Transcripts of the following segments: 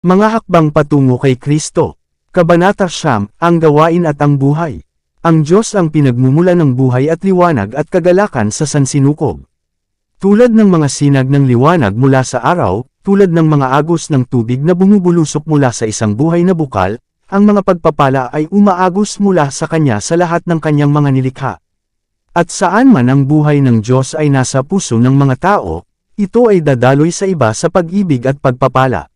Mga hakbang patungo kay Kristo. Kabanata 9, ang gawain at ang buhay. Ang Diyos ang pinagmumula ng buhay at liwanag at kagalakan sa sansinukob. Tulad ng mga sinag ng liwanag mula sa araw, tulad ng mga agos ng tubig na bumubulusok mula sa isang buhay na bukal, ang mga pagpapala ay umaagos mula sa Kanya sa lahat ng Kanyang mga nilikha. At saan man ang buhay ng Diyos ay nasa puso ng mga tao, ito ay dadaloy sa iba sa pag-ibig at pagpapala.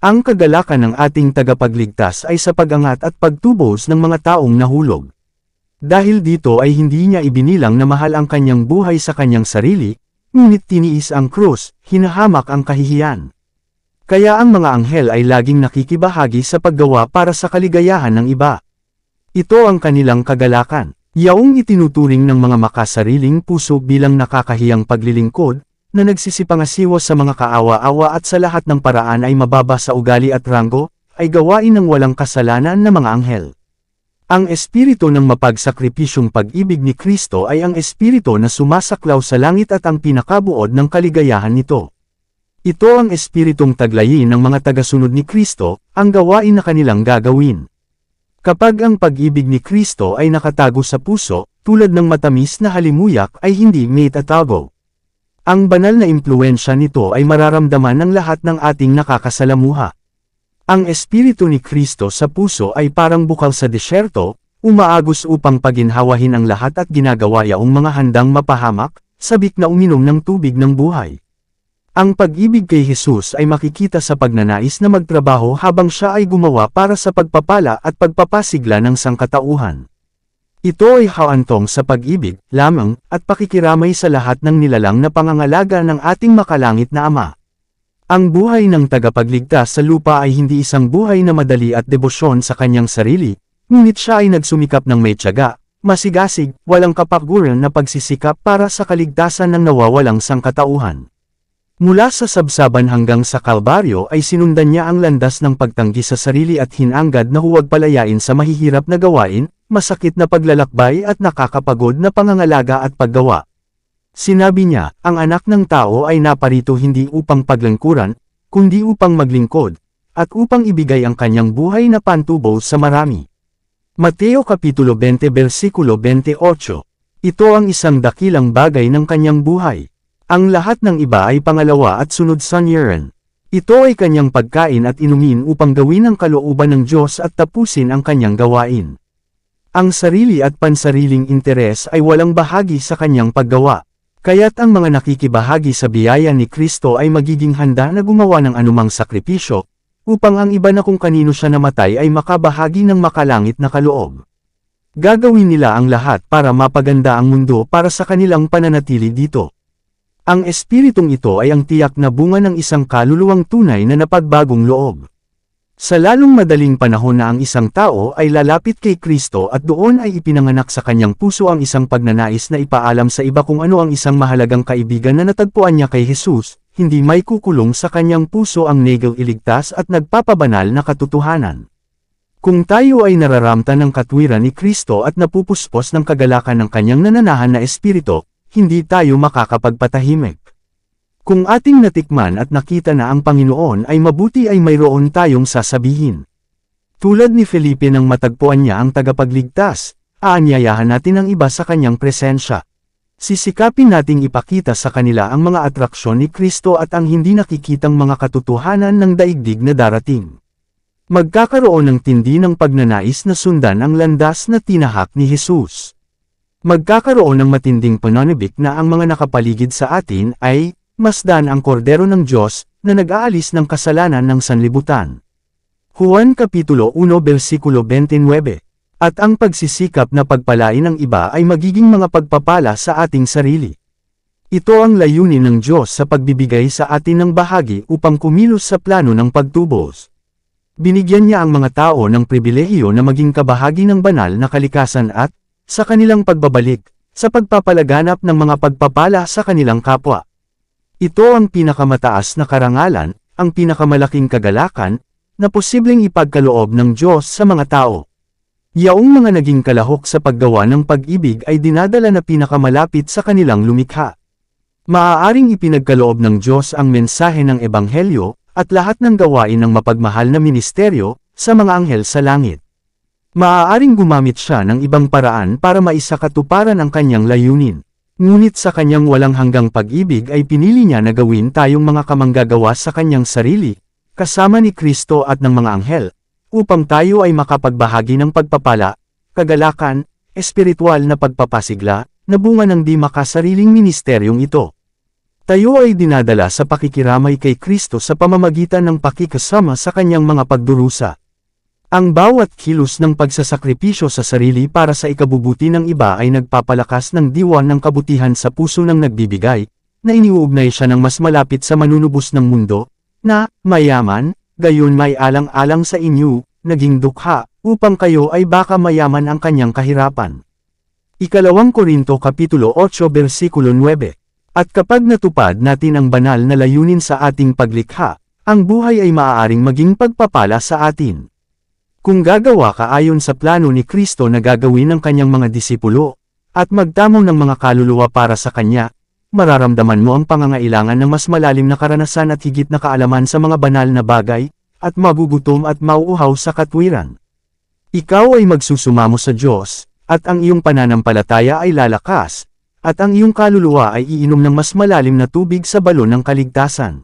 Ang kagalakan ng ating tagapagligtas ay sa pag-angat at pagtubos ng mga taong nahulog. Dahil dito ay hindi niya ibinilang na mahal ang kanyang buhay sa kanyang sarili, ngunit tiniis ang krus, hinahamak ang kahihiyan. Kaya ang mga anghel ay laging nakikibahagi sa paggawa para sa kaligayahan ng iba. Ito ang kanilang kagalakan. Yaong itinuturing ng mga makasariling puso bilang nakakahiyang paglilingkod, na nagsisipangasiwa sa mga kaawa-awa at sa lahat ng paraan ay mababa sa ugali at ranggo, ay gawain ng walang kasalanan na mga anghel. Ang espiritu ng mapagsakripisyong pag-ibig ni Kristo ay ang espiritu na sumasaklaw sa langit at ang pinakabuod ng kaligayahan nito. Ito ang espiritong taglayin ng mga tagasunod ni Kristo, ang gawain na kanilang gagawin. Kapag ang pag-ibig ni Kristo ay nakatago sa puso, tulad ng matamis na halimuyak ay hindi maitatago. Ang banal na impluwensya nito ay mararamdaman ng lahat ng ating nakakasalamuha. Ang espiritu ni Kristo sa puso ay parang bukal sa disyerto, umaagos upang paginhawahin ang lahat at ginagawa yaong mga handang mapahamak, sabik na uminom ng tubig ng buhay. Ang pag-ibig kay Jesus ay makikita sa pagnanais na magtrabaho habang siya ay gumawa para sa pagpapala at pagpapasigla ng sangkatauhan. Ito ay hawantong sa pag-ibig, lamang, at pakikiramay sa lahat ng nilalang na pangangalaga ng ating makalangit na Ama. Ang buhay ng tagapagligtas sa lupa ay hindi isang buhay na madali at debosyon sa kanyang sarili, ngunit siya ay nagsumikap ng may tiyaga, masigasig, walang kapaguran na pagsisikap para sa kaligtasan ng nawawalang sangkatauhan. Mula sa sabsaban hanggang sa Kalbaryo ay sinundan niya ang landas ng pagtanggi sa sarili at hinanggad na huwag palayain sa mahihirap na gawain, masakit na paglalakbay at nakakapagod na pangangalaga at paggawa. Sinabi niya, ang anak ng tao ay naparito hindi upang paglangkuran, kundi upang maglingkod, at upang ibigay ang kanyang buhay na pantubo sa marami. Mateo Kapitulo 20 versikulo 28. Ito ang isang dakilang bagay ng kanyang buhay. Ang lahat ng iba ay pangalawa at sunod sanyaran. Ito ay kanyang pagkain at inumin upang gawin ang kalooban ng Diyos at tapusin ang kanyang gawain. Ang sarili at pansariling interes ay walang bahagi sa kanyang paggawa. Kaya't ang mga nakikibahagi sa biyaya ni Kristo ay magiging handa na gumawa ng anumang sakripisyo, upang ang iba na kung kanino siya namatay ay makabahagi ng makalangit na kaloob. Gagawin nila ang lahat para mapaganda ang mundo para sa kanilang pananatili dito. Ang espiritong ito ay ang tiyak na bunga ng isang kaluluwang tunay na napagbagong loob. Sa lalong madaling panahon na ang isang tao ay lalapit kay Kristo at doon ay ipinanganak sa kanyang puso ang isang pagnanais na ipaalam sa iba kung ano ang isang mahalagang kaibigan na natagpuan niya kay Jesus, hindi may kukulong sa kanyang puso ang negel iligtas at nagpapabanal na katotohanan. Kung tayo ay nararamtan ng katwiran ni Kristo at napupuspos ng kagalakan ng kanyang nananahan na espiritu, hindi tayo makakapagpatahimik. Kung ating natikman at nakita na ang Panginoon ay mabuti ay mayroon tayong sasabihin. Tulad ni Felipe nang matagpuan niya ang tagapagligtas, aanyayahan natin ang iba sa kanyang presensya. Sisikapin nating ipakita sa kanila ang mga atraksyon ni Kristo at ang hindi nakikitang mga katotohanan ng daigdig na darating. Magkakaroon ng tindi ng pagnanais na sundan ang landas na tinahak ni Jesus. Magkakaroon ng matinding pananabik na ang mga nakapaligid sa atin ay masdan ang kordero ng Diyos na nag-aalis ng kasalanan ng sanlibutan. Juan Kapitulo 1 versikulo 29. At ang pagsisikap na pagpalain ng iba ay magiging mga pagpapala sa ating sarili. Ito ang layunin ng Diyos sa pagbibigay sa atin ng bahagi upang kumilos sa plano ng pagtubos. Binigyan niya ang mga tao ng pribilehiyo na maging kabahagi ng banal na kalikasan at, sa kanilang pagbabalik, sa pagpapalaganap ng mga pagpapala sa kanilang kapwa. Ito ang pinakamataas na karangalan, ang pinakamalaking kagalakan, na posibleng ipagkaloob ng Diyos sa mga tao. Yaong mga naging kalahok sa paggawa ng pag-ibig ay dinadala na pinakamalapit sa kanilang lumikha. Maaaring ipinagkaloob ng Diyos ang mensahe ng Ebanghelyo, at lahat ng gawain ng mapagmahal na ministeryo, sa mga anghel sa langit. Maaaring gumamit siya ng ibang paraan para maisakatuparan ang kanyang layunin. Ngunit sa kanyang walang hanggang pag-ibig ay pinili niya na gawin tayong mga kamanggagawa sa kanyang sarili, kasama ni Kristo at ng mga anghel, upang tayo ay makapagbahagi ng pagpapala, kagalakan, espiritual na pagpapasigla, na bunga ng di makasariling ministeryong ito. Tayo ay dinadala sa pakikiramay kay Kristo sa pamamagitan ng pakikasama sa kanyang mga pagdurusa. Ang bawat kilos ng pagsasakripisyo sa sarili para sa ikabubuti ng iba ay nagpapalakas ng diwa ng kabutihan sa puso ng nagbibigay, na iniuugnay siya ng mas malapit sa manunubos ng mundo, na, mayaman, gayon may alang-alang sa inyo, naging dukha, upang kayo ay baka mayaman ang kanyang kahirapan. Ikalawang Korinto Kapitulo 8 versikulo 9. At kapag natupad natin ang banal na layunin sa ating paglikha, ang buhay ay maaaring maging pagpapala sa atin. Kung gagawa ka ayon sa plano ni Kristo na gagawin ng kanyang mga disipulo, at magtamong ng mga kaluluwa para sa kanya, mararamdaman mo ang pangangailangan ng mas malalim na karanasan at higit na kaalaman sa mga banal na bagay, at magugutom at mauuhaw sa katwiran. Ikaw ay magsusumamo sa Diyos, at ang iyong pananampalataya ay lalakas, at ang iyong kaluluwa ay iinom ng mas malalim na tubig sa balon ng kaligtasan.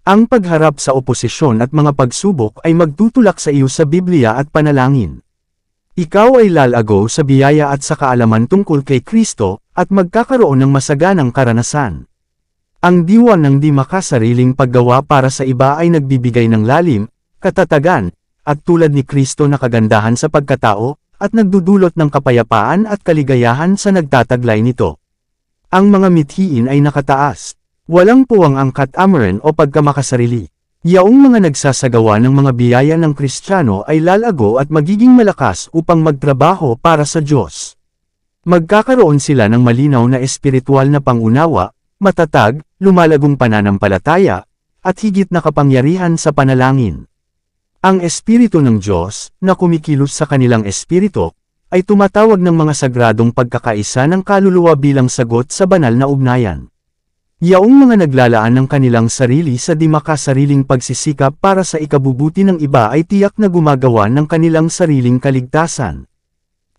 Ang pagharap sa oposisyon at mga pagsubok ay magtutulak sa iyo sa Biblia at panalangin. Ikaw ay lalago sa biyaya at sa kaalaman tungkol kay Kristo, at magkakaroon ng masaganang karanasan. Ang diwa ng di makasariling paggawa para sa iba ay nagbibigay ng lalim, katatagan, at tulad ni Kristo na kagandahan sa pagkatao, at nagdudulot ng kapayapaan at kaligayahan sa nagtataglay nito. Ang mga mithiin ay nakataas. Walang puwang ang katamaran o pagkamakasarili. Yaong mga nagsasagawa ng mga biyaya ng Kristiyano ay lalago at magiging malakas upang magtrabaho para sa Diyos. Magkakaroon sila ng malinaw na espiritual na pangunawa, matatag, lumalagong pananampalataya, at higit na kapangyarihan sa panalangin. Ang Espiritu ng Diyos, na kumikilos sa kanilang espiritu, ay tumatawag ng mga sagradong pagkakaisa ng kaluluwa bilang sagot sa banal na ugnayan. Yaong mga naglalaan ng kanilang sarili sa di makasariling pagsisikap para sa ikabubuti ng iba ay tiyak na gumagawa ng kanilang sariling kaligtasan.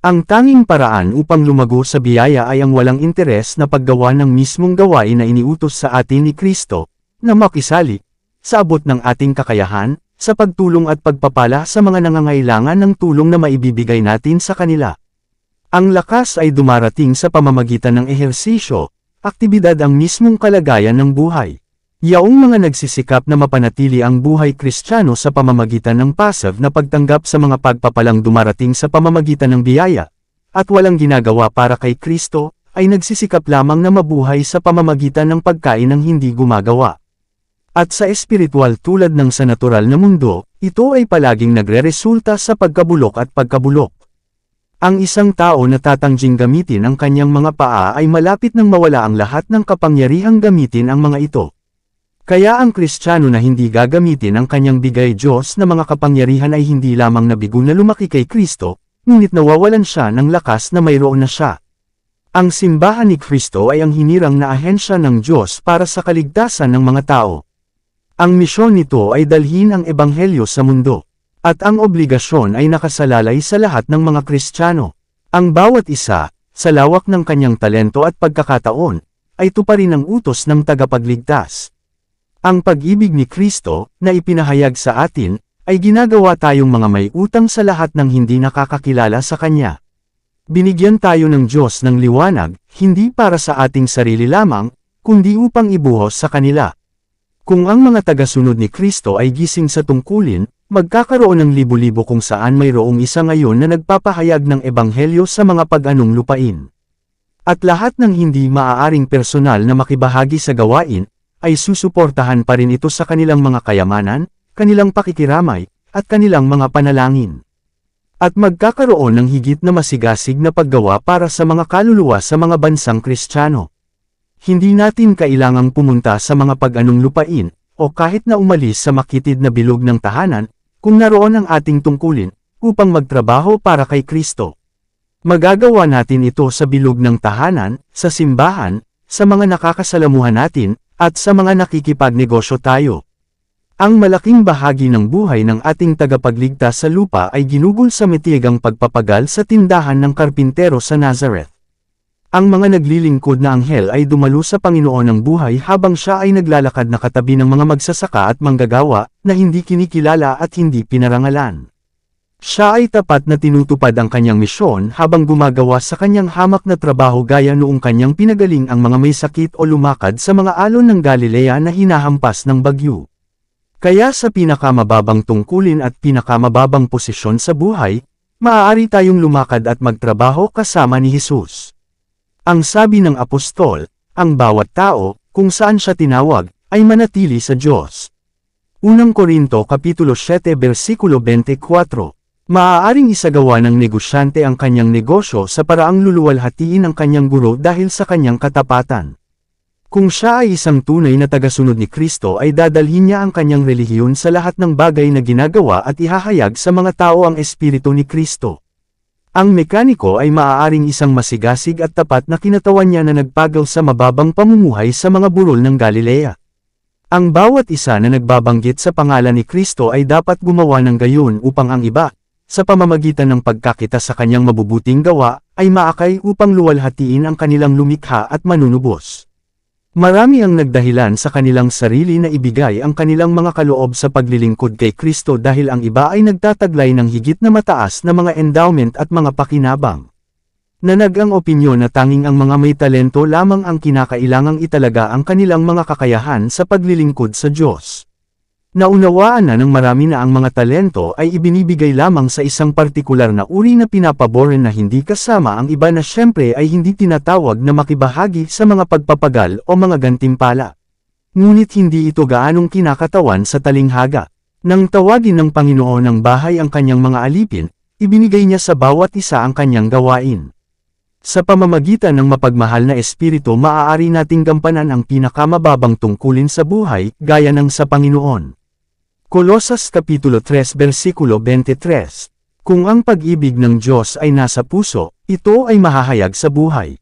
Ang tanging paraan upang lumago sa biyaya ay ang walang interes na paggawa ng mismong gawain na iniutos sa atin ni Kristo, na makisali, sa abot ng ating kakayahan, sa pagtulong at pagpapala sa mga nangangailangan ng tulong na maibibigay natin sa kanila. Ang lakas ay dumarating sa pamamagitan ng ehersisyo, aktibidad ang mismong kalagayan ng buhay. Yaong mga nagsisikap na mapanatili ang buhay Kristiyano sa pamamagitan ng passive na pagtanggap sa mga pagpapalang dumarating sa pamamagitan ng biyaya, at walang ginagawa para kay Kristo, ay nagsisikap lamang na mabuhay sa pamamagitan ng pagkain ng hindi gumagawa. At sa espiritual tulad ng sa natural na mundo, ito ay palaging nagreresulta sa pagkabulok at pagkabulok. Ang isang tao na tatangjing gamitin ang kanyang mga paa ay malapit nang mawala ang lahat ng kapangyarihang gamitin ang mga ito. Kaya ang Kristiyano na hindi gagamitin ang kanyang bigay Diyos na mga kapangyarihan ay hindi lamang nabigo na lumaki kay Kristo, ngunit nawawalan siya ng lakas na mayroon na siya. Ang simbahan ni Kristo ay ang hinirang na ahensya ng Diyos para sa kaligtasan ng mga tao. Ang misyon nito ay dalhin ang ebanghelyo sa mundo. At ang obligasyon ay nakasalalay sa lahat ng mga Kristiyano. Ang bawat isa, sa lawak ng kanyang talento at pagkakataon, ay tuparin ang utos ng tagapagligtas. Ang pag-ibig ni Kristo, na ipinahayag sa atin, ay ginagawa tayong mga may utang sa lahat ng hindi nakakakilala sa Kanya. Binigyan tayo ng Diyos ng liwanag, hindi para sa ating sarili lamang, kundi upang ibuhos sa kanila. Kung ang mga tagasunod ni Kristo ay gising sa tungkulin, magkakaroon ng libo-libo kung saan mayroong isa ngayon na nagpapahayag ng ebanghelyo sa mga pag-anong lupain. At lahat ng hindi maaaring personal na makibahagi sa gawain, ay susuportahan pa rin ito sa kanilang mga kayamanan, kanilang pakikiramay, at kanilang mga panalangin. At magkakaroon ng higit na masigasig na paggawa para sa mga kaluluwa sa mga bansang Kristiyano. Hindi natin kailangang pumunta sa mga pag-anong lupain, o kahit na umalis sa makitid na bilog ng tahanan, kung naroon ang ating tungkulin, upang magtrabaho para kay Kristo. Magagawa natin ito sa bilog ng tahanan, sa simbahan, sa mga nakakasalamuhan natin, at sa mga nakikipagnegosyo tayo. Ang malaking bahagi ng buhay ng ating tagapagligtas sa lupa ay ginugol sa matiyagang pagpapagal sa tindahan ng karpintero sa Nazareth. Ang mga naglilingkod na anghel ay dumalo sa Panginoon ng buhay habang siya ay naglalakad na katabi ng mga magsasaka at manggagawa na hindi kinikilala at hindi pinarangalan. Siya ay tapat na tinutupad ang kanyang misyon habang gumagawa sa kanyang hamak na trabaho gaya noong kanyang pinagaling ang mga may sakit o lumakad sa mga alon ng Galilea na hinahampas ng bagyo. Kaya sa pinakamababang tungkulin at pinakamababang posisyon sa buhay, maaari tayong lumakad at magtrabaho kasama ni Jesus. Ang sabi ng apostol, ang bawat tao, kung saan siya tinawag, ay manatili sa Diyos. Unang Korinto Kapitulo 7 versikulo 24. Maaaring isagawa ng negosyante ang kanyang negosyo sa paraang luluwalhatiin ang kanyang guro dahil sa kanyang katapatan. Kung siya ay isang tunay na tagasunod ni Kristo ay dadalhin niya ang kanyang relihiyon sa lahat ng bagay na ginagawa at ihahayag sa mga tao ang Espiritu ni Kristo. Ang mekaniko ay maaaring isang masigasig at tapat na kinatawan niya na nagpagaw sa mababang pamumuhay sa mga burol ng Galilea. Ang bawat isa na nagbabanggit sa pangalan ni Kristo ay dapat gumawa ng gayon upang ang iba, sa pamamagitan ng pagkakita sa kanyang mabubuting gawa, ay maakay upang luwalhatiin ang kanilang lumikha at manunubos. Marami ang nagdahilan sa kanilang sarili na ibigay ang kanilang mga kaloob sa paglilingkod kay Kristo dahil ang iba ay nagtataglay ng higit na mataas na mga endowment at mga pakinabang. Nanag ang opinyon na tanging ang mga may talento lamang ang kinakailangang italaga ang kanilang mga kakayahan sa paglilingkod sa Diyos. Naunawaan na ng marami na ang mga talento ay ibinibigay lamang sa isang partikular na uri na pinapaboran na hindi kasama ang iba na syempre ay hindi tinatawag na makibahagi sa mga pagpapagal o mga gantimpala. Ngunit hindi ito gaanong kinakatawan sa talinghaga. Nang tawagin ng Panginoon ng bahay ang kanyang mga alipin, ibinigay niya sa bawat isa ang kanyang gawain. Sa pamamagitan ng mapagmahal na espiritu maaari nating gampanan ang pinakamababang tungkulin sa buhay, gaya ng sa Panginoon. Kolosas Kapitulo 3 versikulo 23. Kung ang pag-ibig ng Diyos ay nasa puso, ito ay mahahayag sa buhay.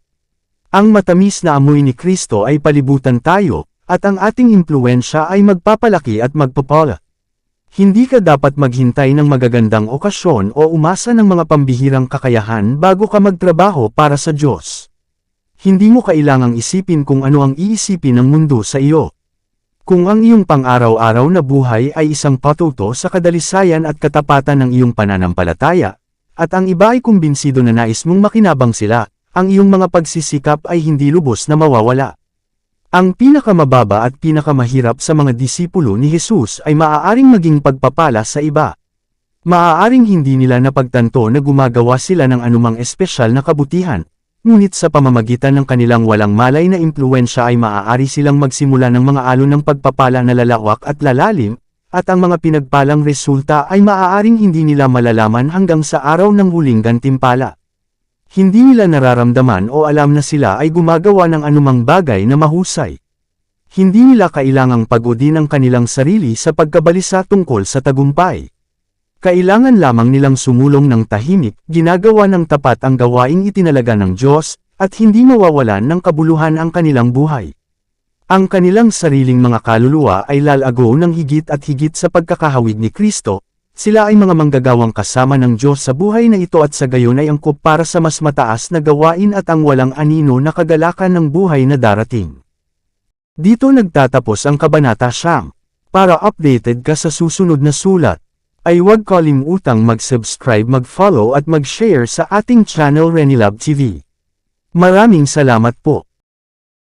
Ang matamis na amoy ni Kristo ay palibutan tayo, at ang ating impluwensya ay magpapalaki at magpapala. Hindi ka dapat maghintay ng magagandang okasyon o umasa ng mga pambihirang kakayahan bago ka magtrabaho para sa Diyos. Hindi mo kailangang isipin kung ano ang iisipin ng mundo sa iyo. Kung ang iyong pang-araw-araw na buhay ay isang patuto sa kadalisayan at katapatan ng iyong pananampalataya, at ang iba ay kumbinsido na nais mong makinabang sila, ang iyong mga pagsisikap ay hindi lubos na mawawala. Ang pinakamababa at pinakamahirap sa mga disipulo ni Jesus ay maaaring maging pagpapala sa iba. Maaaring hindi nila napagtanto na gumagawa sila ng anumang espesyal na kabutihan, ngunit sa pamamagitan ng kanilang walang malay na impluwensya ay maaari silang magsimula ng mga alon ng pagpapala na lalawak at lalalim, at ang mga pinagpalang resulta ay maaaring hindi nila malalaman hanggang sa araw ng huling gantimpala. Hindi nila nararamdaman o alam na sila ay gumagawa ng anumang bagay na mahusay. Hindi nila kailangang pagodin ang kanilang sarili sa pagkabalisa tungkol sa tagumpay. Kailangan lamang nilang sumulong ng tahimik, ginagawa ng tapat ang gawaing itinalaga ng Diyos, at hindi mawawalan ng kabuluhan ang kanilang buhay. Ang kanilang sariling mga kaluluwa ay lalago ng higit at higit sa pagkakahawig ni Kristo, sila ay mga manggagawang kasama ng Diyos sa buhay na ito at sa gayon ay angkop para sa mas mataas na gawain at ang walang anino na kagalakan ng buhay na darating. Dito nagtatapos ang Kabanata 9. Para updated ka sa susunod na sulat, ay huwag kalimutang mag-subscribe, mag-follow at mag-share sa ating channel Renilab TV. Maraming salamat po.